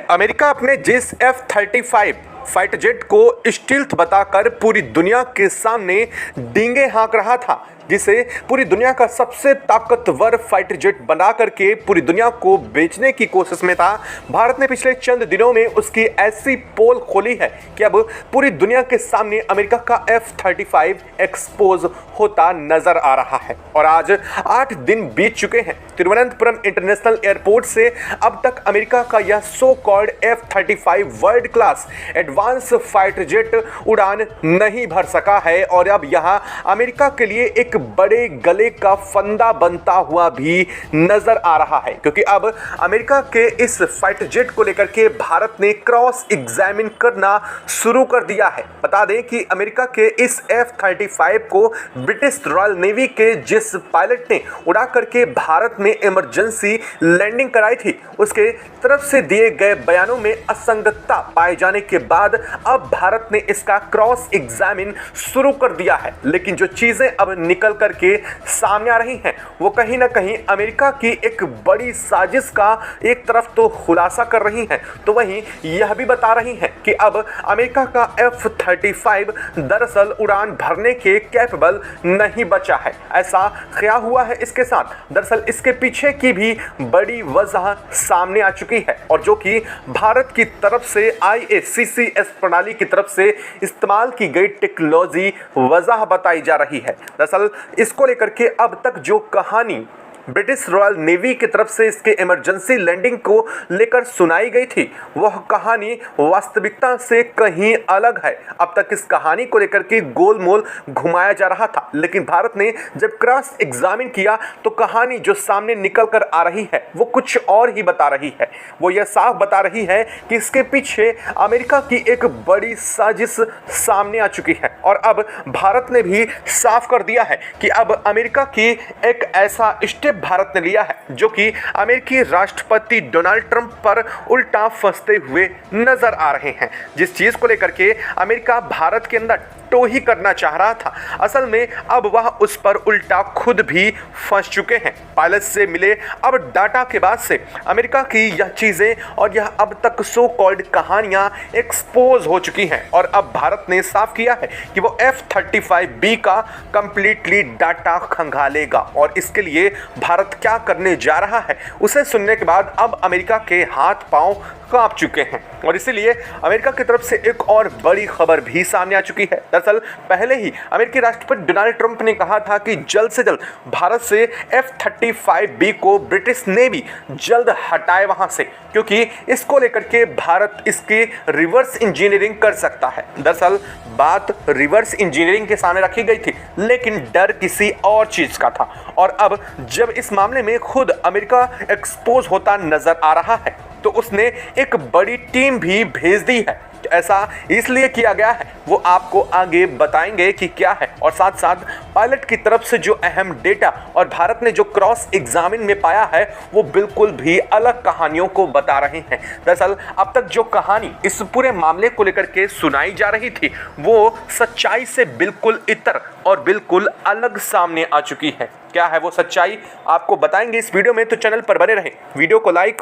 America अपने जिस F-35 fighter jet को स्टील्थ बताकर पूरी दुनिया के सामने डींगे हाँक रहा था, जिसे पूरी दुनिया का सबसे ताकतवर फाइटर जेट बना करके पूरी दुनिया को बेचने की कोशिश में था, भारत ने पिछले चंद दिनों में उसकी ऐसी पोल खोली है कि अब पूरी दुनिया के सामने अमेरिका का F-35 एक्सपोज होता नजर आ रहा है। और आज 8 दिन बीत चुके हैं। तिरुवनंतपुरम इंटरनेशनल एयरपोर्ट से अब तक अमेरिका का यह so called F-35 world class advance fighter jet उड़ान नहीं भर सका है और अब यहां अमेरिका के लिए एक बड़े गले का फंदा बनता हुआ भी नजर आ रहा है, क्योंकि अब अमेरिका के इस फाइटर जेट को लेकर के भारत ने क्रॉस एग्जामिन करना शुरू कर दिया है। बता दें कि अमेरिका के इस F-35 को ब्रिटिश रॉयल नेवी के जिस पायलट ने उड़ा करके भारत में इमरजेंसी लैंडिंग कराई थी, उसके तरफ से दिए गए बयानों में असंगतता पाए जाने के बाद अब भारत ने इसका क्रॉस एग्जामिन शुरू कर दिया है। लेकिन जो चीजें अब निकल करके सामने आ रही हैं, वो कहीं ना कहीं अमेरिका की एक बड़ी साजिश का एक तरफ तो खुलासा कर रही हैं, तो वहीं यह भी बता रही हैं कि अब अमेरिका का F-35 दरअसल उड़ान भरने के कैपेबल नहीं बचा है। ऐसा क्या हुआ है इसके साथ? दरअसल इसके पीछे की भी बड़ी वजह सामने आ चुकी है और जो कि भारत की तरफ से IACCS प्रणाली की तरफ से इस्तेमाल की गई टेक्नोलॉजी वजह बताई जा रही है। दरअसल इसको लेकर के अब तक जो कहानी ब्रिटिश रॉयल नेवी की तरफ से इसके इमरजेंसी लैंडिंग को लेकर सुनाई गई थी, वह कहानी वास्तविकता से कहीं अलग है। अब तक इस कहानी को लेकर के गोलमोल घुमाया जा रहा था, लेकिन भारत ने जब क्रॉस एग्जामिन किया तो कहानी जो सामने निकल कर आ रही है वो कुछ और ही बता रही है। वो यह साफ बता रही है कि इसके पीछे अमेरिका की एक बड़ी साजिश सामने आ चुकी है और अब भारत ने भी साफ कर दिया है कि अब अमेरिका की एक ऐसा स्टेप भारत ने लिया है जो कि अमेरिकी राष्ट्रपति डोनाल्ड ट्रंप पर उल्टा फंसते हुए नजर आ रहे हैं। जिस चीज को लेकर के अमेरिका भारत के अंदर तो ही करना चाह रहा था, असल में अब वह उस पर उल्टा खुद भी फंस चुके हैं। पायलट से मिले अब डाटा के बाद से अमेरिका की यह चीजें और यह अब तक सो कॉल्ड कहानियां एक्सपोज हो चुकी हैं और अब भारत ने साफ किया है कि वो F-35B का कंप्लीटली डाटा खंगालेगा और इसके लिए भारत क्या करने जा रहा है उसे सुनने के बाद अब अमेरिका के हाथ पांव कांप चुके हैं और इसीलिए अमेरिका की तरफ से एक और बड़ी खबर भी सामने आ चुकी है। दरअसल पहले ही अमेरिकी राष्ट्रपति डोनाल्ड ट्रंप ने कहा था कि जल्द से जल्द भारत से F-35B को ब्रिटिश नेवी जल्द हटाए वहां से, क्योंकि इसको लेकर के भारत इसकी रिवर्स इंजीनियरिंग कर सकता है। दरअसल बात रिवर्स इंजीनियरिंग के सामने रखी गई थी, लेकिन डर किसी और चीज का था और अब जब इस मामले में खुद अमेरिका एक्सपोज होता नजर आ रहा है तो उसने एक बड़ी टीम भी भेज दी है। ऐसा इसलिए किया गया है, वो आपको आगे बताएंगे कि क्या है और साथ साथ पायलट की तरफ से जो अहम डेटा और भारत ने जो क्रॉस एग्जामिन में पाया है वो बिल्कुल भी अलग कहानियों को बता रहे हैं। दरअसल अब तक जो कहानी इस पूरे मामले को लेकर के सुनाई जा रही थी वो सच्चाई से बिल्कुल इतर और बिल्कुल अलग सामने आ चुकी है। क्या है वो सच्चाई, आपको बताएंगे इस वीडियो में, तो चैनल पर बने रहें। वीडियो को लाइक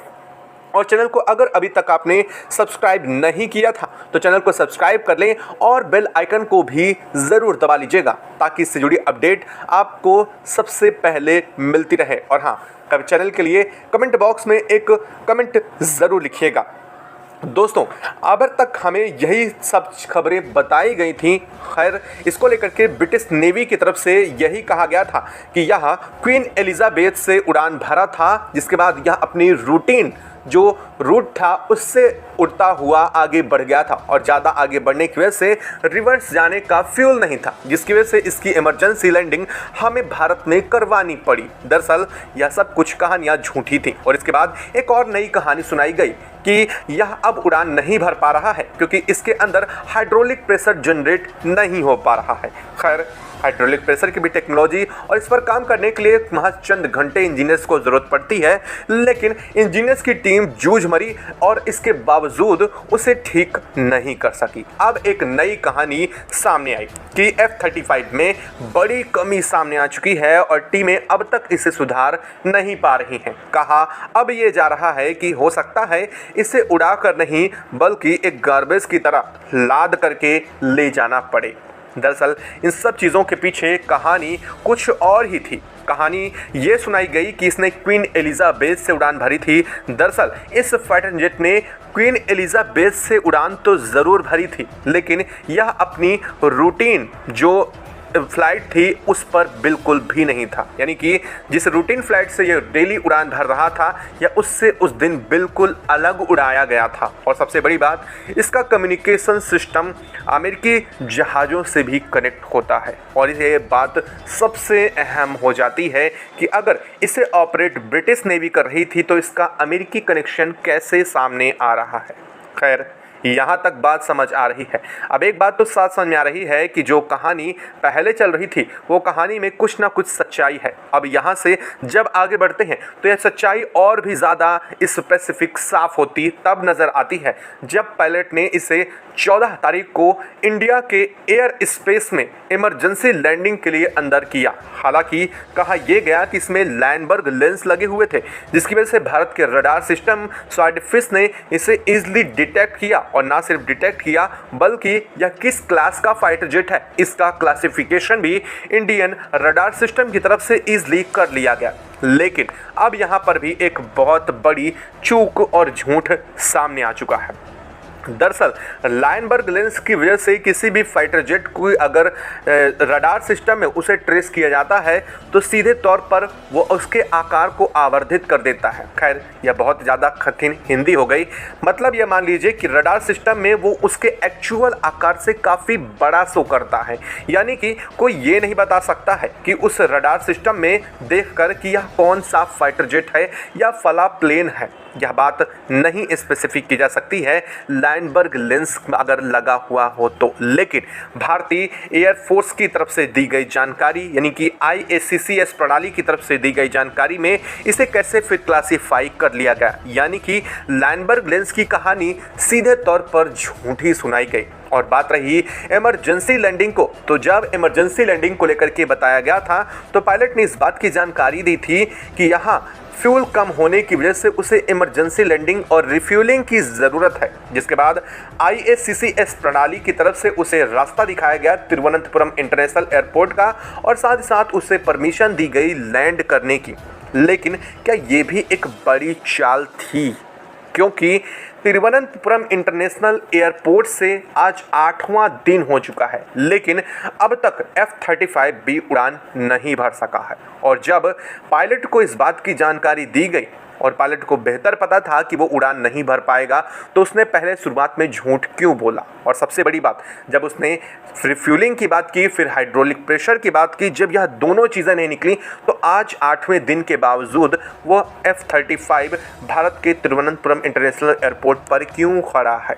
और चैनल को अगर अभी तक आपने सब्सक्राइब नहीं किया था तो चैनल को सब्सक्राइब कर लें और बेल आइकन को भी ज़रूर दबा लीजिएगा ताकि इससे जुड़ी अपडेट आपको सबसे पहले मिलती रहे। और हाँ, चैनल के लिए कमेंट बॉक्स में एक कमेंट ज़रूर लिखिएगा। दोस्तों, अब तक हमें यही सब खबरें बताई गई थी। खैर, इसको लेकर के ब्रिटिश नेवी की तरफ से यही कहा गया था कि यह क्वीन एलिजाबेथ से उड़ान भरा था, जिसके बाद यह अपनी रूटीन जो रूट था उससे उड़ता हुआ आगे बढ़ गया था और ज़्यादा आगे बढ़ने की वजह से रिवर्स जाने का फ्यूल नहीं था, जिसकी वजह से इसकी इमरजेंसी लैंडिंग हमें भारत में करवानी पड़ी। दरअसल यह सब कुछ कहानियाँ झूठी थी और इसके बाद एक और नई कहानी सुनाई गई कि यह अब उड़ान नहीं भर पा रहा है क्योंकि इसके अंदर हाइड्रोलिक प्रेशर जनरेट नहीं हो पा रहा है। खैर, हाइड्रोलिक प्रेशर की भी टेक्नोलॉजी और इस पर काम करने के लिए महज चंद घंटे इंजीनियर्स को ज़रूरत पड़ती है, लेकिन इंजीनियर्स की टीम जूझ मरी और इसके बावजूद उसे ठीक नहीं कर सकी। अब एक नई कहानी सामने आई कि F-35 में बड़ी कमी सामने आ चुकी है और टीमें अब तक इसे सुधार नहीं पा रही हैं। कहा अब ये जा रहा है कि हो सकता है इसे उड़ाकर नहीं बल्कि एक गार्बेज की तरह लाद करके ले जाना पड़े। दरअसल इन सब चीज़ों के पीछे कहानी कुछ और ही थी। कहानी ये सुनाई गई कि इसने क्वीन एलिजाबेथ से उड़ान भरी थी। दरअसल इस फाइटर जेट ने क्वीन एलिजाबेथ से उड़ान तो ज़रूर भरी थी, लेकिन यह अपनी रूटीन जो फ्लाइट थी उस पर बिल्कुल भी नहीं था। यानी कि जिस रूटीन फ्लाइट से यह डेली उड़ान भर रहा था या उससे उस दिन बिल्कुल अलग उड़ाया गया था। और सबसे बड़ी बात, इसका कम्युनिकेशन सिस्टम अमेरिकी जहाज़ों से भी कनेक्ट होता है। और ये बात सबसे अहम हो जाती है कि अगर इसे ऑपरेट ब्रिटिश नेवी कर रही थी तो इसका अमेरिकी कनेक्शन कैसे सामने आ रहा है। खैर, यहाँ तक बात समझ आ रही है। अब एक बात तो साफ समझ में आ रही है कि जो कहानी पहले चल रही थी वो कहानी में कुछ ना कुछ सच्चाई है। अब यहाँ से जब आगे बढ़ते हैं तो यह सच्चाई और भी ज़्यादा स्पेसिफिक साफ होती तब नज़र आती है जब पायलट ने इसे 14 तारीख को इंडिया के एयर स्पेस में इमरजेंसी लैंडिंग के लिए अंदर किया। हालांकि कहा यह गया कि इसमें लैंडबर्ग लेंस लगे हुए थे, जिसकी वजह से भारत के रडार सिस्टम स्वाइडफिश ने इसे इजीली डिटेक्ट किया। और ना सिर्फ डिटेक्ट किया बल्कि यह किस क्लास का फाइटर जेट है इसका क्लासिफिकेशन भी इंडियन रडार सिस्टम की तरफ से इजीली कर लिया गया। लेकिन अब यहाँ पर भी एक बहुत बड़ी चूक और झूठ सामने आ चुका है। दरअसल लायनबर्ग लेंस की वजह से किसी भी फाइटर जेट को अगर रडार सिस्टम में उसे ट्रेस किया जाता है तो सीधे तौर पर वो उसके आकार को आवर्धित कर देता है। खैर, यह बहुत ज़्यादा कठिन हिंदी हो गई। मतलब यह मान लीजिए कि रडार सिस्टम में वो उसके एक्चुअल आकार से काफ़ी बड़ा शो करता है। यानी कि कोई ये नहीं बता सकता है कि उस रडार सिस्टम में देखकर कि यह कौन सा फाइटर जेट है या फला प्लेन है। यह बात नहीं स्पेसिफिक की जा सकती है लायनबर्ग लेंस अगर लगा हुआ हो तो। लेकिन भारतीय एयरफोर्स की तरफ से दी गई जानकारी यानी कि IACCS प्रणाली की तरफ से दी गई जानकारी में इसे कैसे फिर क्लासीफाई कर लिया गया। यानी कि लायनबर्ग लेंस की कहानी सीधे तौर पर झूठी सुनाई गई। और बात रही इमरजेंसी लैंडिंग को, तो जब इमरजेंसी लैंडिंग को लेकर के बताया गया था तो पायलट ने इस बात की जानकारी दी थी कि यहाँ फ्यूल कम होने की वजह से उसे इमरजेंसी लैंडिंग और रिफ्यूलिंग की ज़रूरत है। जिसके बाद IACCS प्रणाली की तरफ से उसे रास्ता दिखाया गया तिरुवनंतपुरम इंटरनेशनल एयरपोर्ट का और साथ ही साथ उसे परमिशन दी गई लैंड करने की। लेकिन क्या ये भी एक बड़ी चाल थी, क्योंकि तिरुवनंतपुरम इंटरनेशनल एयरपोर्ट से आज 8वां दिन हो चुका है लेकिन अब तक F-35B उड़ान नहीं भर सका है। और जब पायलट को इस बात की जानकारी दी गई और पायलट को बेहतर पता था कि वो उड़ान नहीं भर पाएगा तो उसने पहले शुरुआत में झूठ क्यों बोला। और सबसे बड़ी बात, जब उसने रिफ्यूलिंग की बात की, फिर हाइड्रोलिक प्रेशर की बात की, जब यह दोनों चीज़ें नहीं निकली तो आज 8वें दिन के बावजूद वो F-35 भारत के तिरुवनंतपुरम इंटरनेशनल एयरपोर्ट पर क्यों खड़ा है।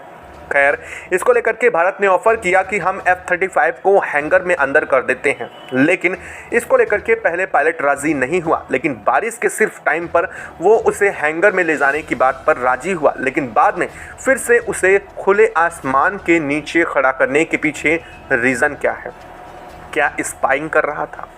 खैर, इसको लेकर के भारत ने ऑफर किया कि हम F-35 को हैंगर में अंदर कर देते हैं। लेकिन इसको लेकर के पहले पायलट राजी नहीं हुआ, लेकिन बारिश के सिर्फ टाइम पर वो उसे हैंगर में ले जाने की बात पर राजी हुआ। लेकिन बाद में फिर से उसे खुले आसमान के नीचे खड़ा करने के पीछे रीज़न क्या है? क्या स्पाइंग कर रहा था?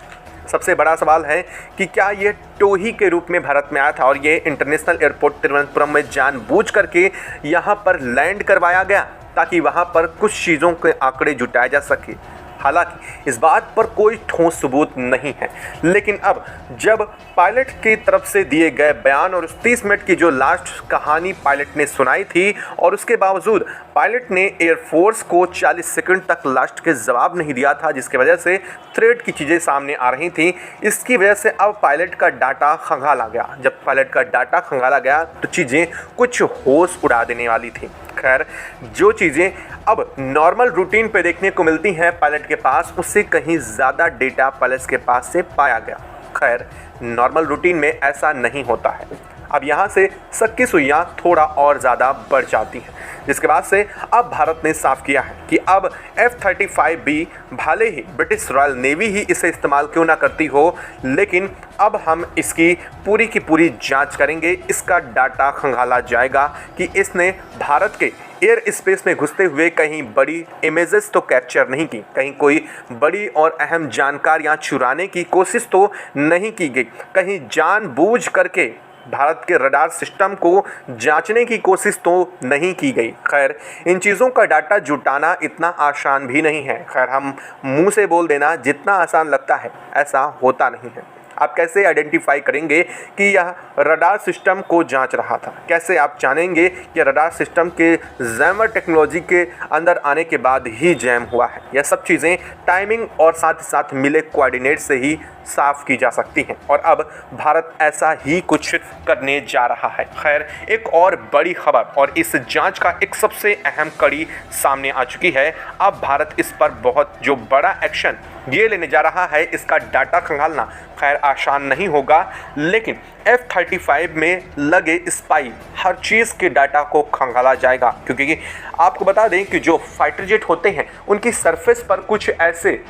सबसे बड़ा सवाल है कि क्या ये टोही के रूप में भारत में आया था और ये इंटरनेशनल एयरपोर्ट तिरुवनंतपुरम में जानबूझ करके यहाँ पर लैंड करवाया गया ताकि वहाँ पर कुछ चीज़ों के आंकड़े जुटाए जा सके। हालांकि इस बात पर कोई ठोस सबूत नहीं है। लेकिन अब जब पायलट की तरफ से दिए गए बयान और उस 30 मिनट की जो लास्ट कहानी पायलट ने सुनाई थी और उसके बावजूद पायलट ने एयरफोर्स को 40 सेकंड तक लास्ट के जवाब नहीं दिया था, जिसकी वजह से थ्रेट की चीज़ें सामने आ रही थी। इसकी वजह से अब पायलट का डाटा खंगाला गया। जब पायलट का डाटा खंगाला गया तो चीज़ें कुछ होश उड़ा देने वाली थी। खैर, जो चीज़ें अब नॉर्मल रूटीन पे देखने को मिलती हैं पायलट के पास, उससे कहीं ज़्यादा डेटा पायलट के पास से पाया गया। खैर, नॉर्मल रूटीन में ऐसा नहीं होता है। अब यहाँ से शक सुइयाँ थोड़ा और ज़्यादा बढ़ जाती हैं, जिसके बाद से अब भारत ने साफ किया है कि अब F-35B भले ही ब्रिटिश रॉयल नेवी ही इसे इस्तेमाल क्यों ना करती हो, लेकिन अब हम इसकी पूरी की पूरी जांच करेंगे। इसका डाटा खंगाला जाएगा कि इसने भारत के एयर स्पेस में घुसते हुए कहीं बड़ी इमेजेस तो कैप्चर नहीं की, कहीं कोई बड़ी और अहम जानकारियां चुराने की कोशिश तो नहीं की गई, कहीं जानबूझ करके भारत के रडार सिस्टम को जांचने की कोशिश तो नहीं की गई। खैर, इन चीज़ों का डाटा जुटाना इतना आसान भी नहीं है। खैर, हम मुंह से बोल देना जितना आसान लगता है ऐसा होता नहीं है। आप कैसे आइडेंटिफाई करेंगे कि यह रडार सिस्टम को जांच रहा था? कैसे आप जानेंगे कि रडार सिस्टम के जैमर टेक्नोलॉजी के अंदर आने के बाद ही जैम हुआ है? यह सब चीज़ें टाइमिंग और साथ ही साथ मिले कोऑर्डिनेट से ही साफ की जा सकती हैं और अब भारत ऐसा ही कुछ करने जा रहा है। खैर, एक और बड़ी खबर और इस जांच का एक सबसे अहम कड़ी सामने आ चुकी है। अब भारत इस पर बहुत जो बड़ा एक्शन ये लेने जा रहा है, इसका डाटा खंगालना खैर आसान नहीं होगा, लेकिन F-35 में लगे स्पाई हर चीज़ के डाटा को खंगाला जाएगा। क्योंकि आपको बता दें कि जो फाइटर जेट होते हैं उनकी सरफेस पर कुछ ऐसे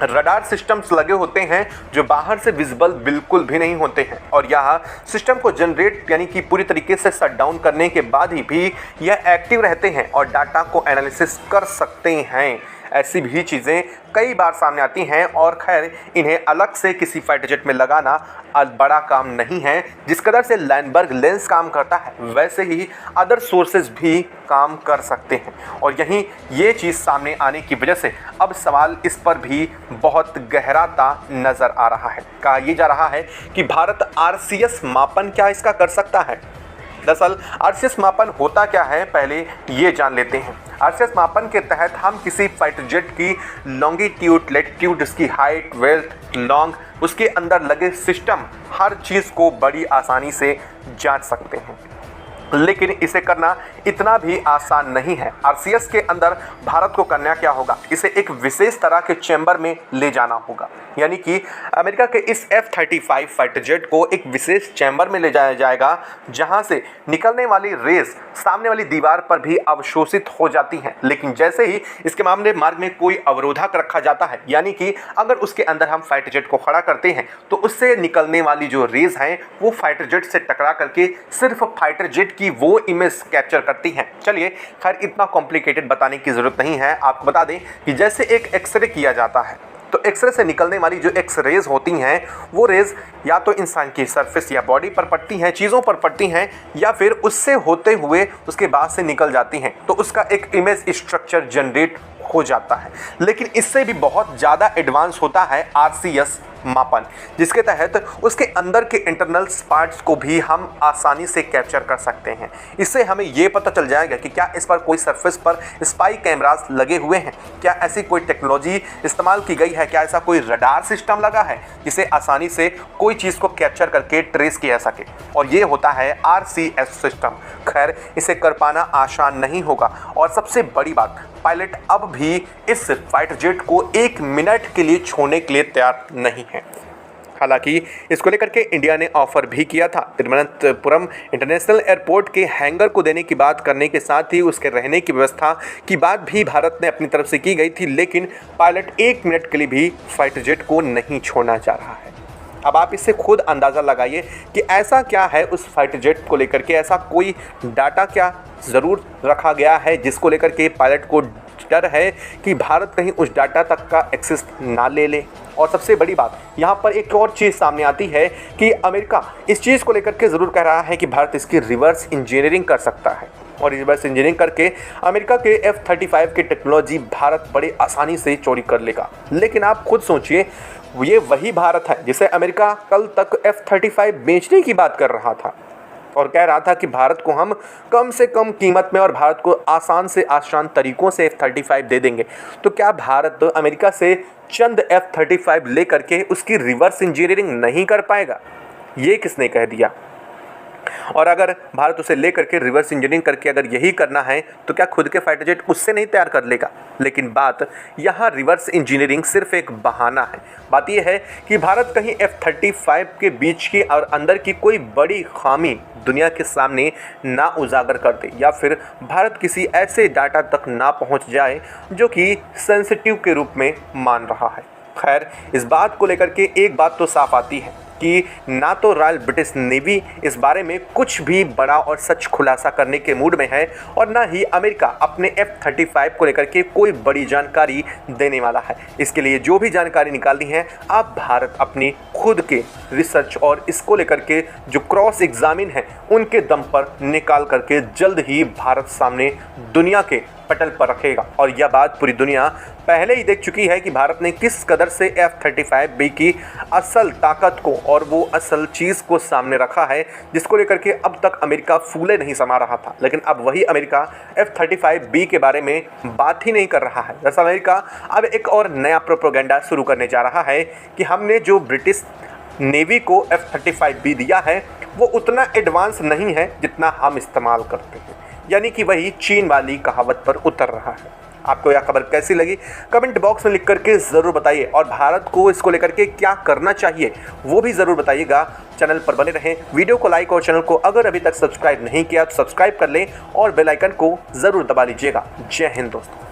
रडार सिस्टम्स लगे होते हैं जो बाहर से विजिबल बिल्कुल भी नहीं होते हैं और यह सिस्टम को जनरेट यानी कि पूरी तरीके से शट डाउन करने के बाद ही भी यह एक्टिव रहते हैं और डाटा को एनालिसिस कर सकते हैं। ऐसी भी चीज़ें कई बार सामने आती हैं और खैर इन्हें अलग से किसी फाइटर जेट में लगाना बड़ा काम नहीं है। जिस कदर से लैंडबर्ग लेंस काम करता है वैसे ही अदर सोर्सेज भी काम कर सकते हैं और यहीं ये चीज़ सामने आने की वजह से अब सवाल इस पर भी बहुत गहराता नज़र आ रहा है। कहा यह जा रहा है कि भारत RCS मापन क्या इसका कर सकता है? दरअसल RCS मापन होता क्या है पहले ये जान लेते हैं। RCS मापन के तहत हम किसी फाइटर जेट की लॉन्गिट्यूड, लैटिट्यूड, उसकी हाइट, वेल्थ, लॉन्ग, उसके अंदर लगे सिस्टम हर चीज़ को बड़ी आसानी से जांच सकते हैं। लेकिन इसे करना इतना भी आसान नहीं है। RCS के अंदर भारत को करना क्या होगा? इसे एक विशेष तरह के चैम्बर में ले जाना होगा, यानी कि अमेरिका के इस F-35 फाइटर जेट को एक विशेष चैम्बर में ले जाया जाएगा जहां से निकलने वाली रेस सामने वाली दीवार पर भी अवशोषित हो जाती हैं। लेकिन जैसे ही इसके मामले मार्ग में कोई अवरोधक रखा जाता है, यानी कि अगर उसके अंदर हम फाइटर जेट को खड़ा करते हैं तो उससे निकलने वाली जो रेस हैं वो फाइटर जेट से टकरा करके सिर्फ फाइटर जेट की वो इमेज कैप्चर करती हैं। चलिए, खैर इतना कॉम्प्लिकेटेड बताने की ज़रूरत नहीं है। आपको बता दें कि जैसे एक एक्सरे किया जाता है तो एक्सरे से निकलने वाली जो एक्स रेज होती हैं वो रेज या तो इंसान की सरफेस या बॉडी पर पड़ती हैं, चीज़ों पर पड़ती हैं, या फिर उससे होते हुए उसके बाद से निकल जाती हैं, तो उसका एक इमेज स्ट्रक्चर जनरेट हो जाता है। लेकिन इससे भी बहुत ज़्यादा एडवांस होता है RCS मापन, जिसके तहत उसके अंदर के इंटरनल पार्ट्स को भी हम आसानी से कैप्चर कर सकते हैं। इससे हमें ये पता चल जाएगा कि क्या इस पर कोई सरफेस पर स्पाई कैमरास लगे हुए हैं, क्या ऐसी कोई टेक्नोलॉजी इस्तेमाल की गई है, क्या ऐसा कोई रडार सिस्टम लगा है जिसे आसानी से कोई चीज़ को कैप्चर करके ट्रेस किया जा सके। और ये होता है RCS सिस्टम। खैर, इसे कर पाना आसान नहीं होगा और सबसे बड़ी बात, पायलट अब भी इस फाइटर जेट को 1 मिनट के लिए छोड़ने के लिए तैयार नहीं है। हालांकि इसको लेकर के इंडिया ने ऑफर भी किया था। तिरुवनंतपुरम इंटरनेशनल एयरपोर्ट के हैंगर को देने की बात करने के साथ ही उसके रहने की व्यवस्था की बात भी भारत ने अपनी तरफ से की गई थी, लेकिन पायलट 1 मिनट के लिए भी फाइटर जेट को नहीं छोड़ना चाह रहा है। अब आप इससे खुद अंदाज़ा लगाइए कि ऐसा क्या है उस फाइटर जेट को लेकर के, ऐसा कोई डाटा क्या ज़रूर रखा गया है जिसको लेकर के पायलट को डर है कि भारत कहीं उस डाटा तक का एक्सेस ना ले ले। और सबसे बड़ी बात यहाँ पर एक और चीज़ सामने आती है कि अमेरिका इस चीज़ को लेकर के ज़रूर कह रहा है कि भारत इसकी रिवर्स इंजीनियरिंग कर सकता है और रिवर्स इंजीनियरिंग करके अमेरिका के F-35 की टेक्नोलॉजी भारत बड़े आसानी से चोरी कर लेगा। लेकिन आप खुद सोचिए, ये वही भारत है जिसे अमेरिका कल तक F-35 बेचने की बात कर रहा था और कह रहा था कि भारत को हम कम से कम कीमत में और भारत को आसान से आसान तरीक़ों से F-35 दे देंगे। तो क्या भारत अमेरिका से चंद F-35 ले करके उसकी रिवर्स इंजीनियरिंग नहीं कर पाएगा? ये किसने कह दिया? और अगर भारत उसे ले करके रिवर्स इंजीनियरिंग करके अगर यही करना है तो क्या खुद के फाइटर जेट उससे नहीं तैयार कर लेगा? लेकिन बात यहाँ रिवर्स इंजीनियरिंग सिर्फ एक बहाना है। बात यह है कि भारत कहीं F-35 के बीच की और अंदर की कोई बड़ी खामी दुनिया के सामने ना उजागर कर दे, या फिर भारत किसी ऐसे डाटा तक ना पहुँच जाए जो कि सेंसिटिव के रूप में मान रहा है। खैर, इस बात को लेकर के एक बात तो साफ आती है कि ना तो रॉयल ब्रिटिश नेवी इस बारे में कुछ भी बड़ा और सच खुलासा करने के मूड में है और ना ही अमेरिका अपने F-35 को लेकर के कोई बड़ी जानकारी देने वाला है। इसके लिए जो भी जानकारी निकालनी है अब भारत अपनी खुद के रिसर्च और इसको लेकर के जो क्रॉस एग्जामिन है उनके दम पर निकाल करके जल्द ही भारत सामने दुनिया के पटल पर रखेगा। और यह बात पूरी दुनिया पहले ही देख चुकी है कि भारत ने किस कदर से F-35B की असल ताकत को और वो असल चीज़ को सामने रखा है, जिसको लेकर के अब तक अमेरिका फूले नहीं समा रहा था। लेकिन अब वही अमेरिका F-35B के बारे में बात ही नहीं कर रहा है। दरअसल अमेरिका अब एक और नया प्रोपेगेंडा शुरू करने जा रहा है कि हमने जो ब्रिटिश नेवी को F-35B दिया है वो उतना एडवांस नहीं है जितना हम इस्तेमाल करते हैं, यानी कि वही चीन वाली कहावत पर उतर रहा है। आपको यह खबर कैसी लगी कमेंट बॉक्स में लिख करके ज़रूर बताइए और भारत को इसको लेकर के क्या करना चाहिए वो भी ज़रूर बताइएगा। चैनल पर बने रहें, वीडियो को लाइक और चैनल को अगर अभी तक सब्सक्राइब नहीं किया तो सब्सक्राइब कर लें और बेल आइकन को ज़रूर दबा लीजिएगा। जय हिंद दोस्तों।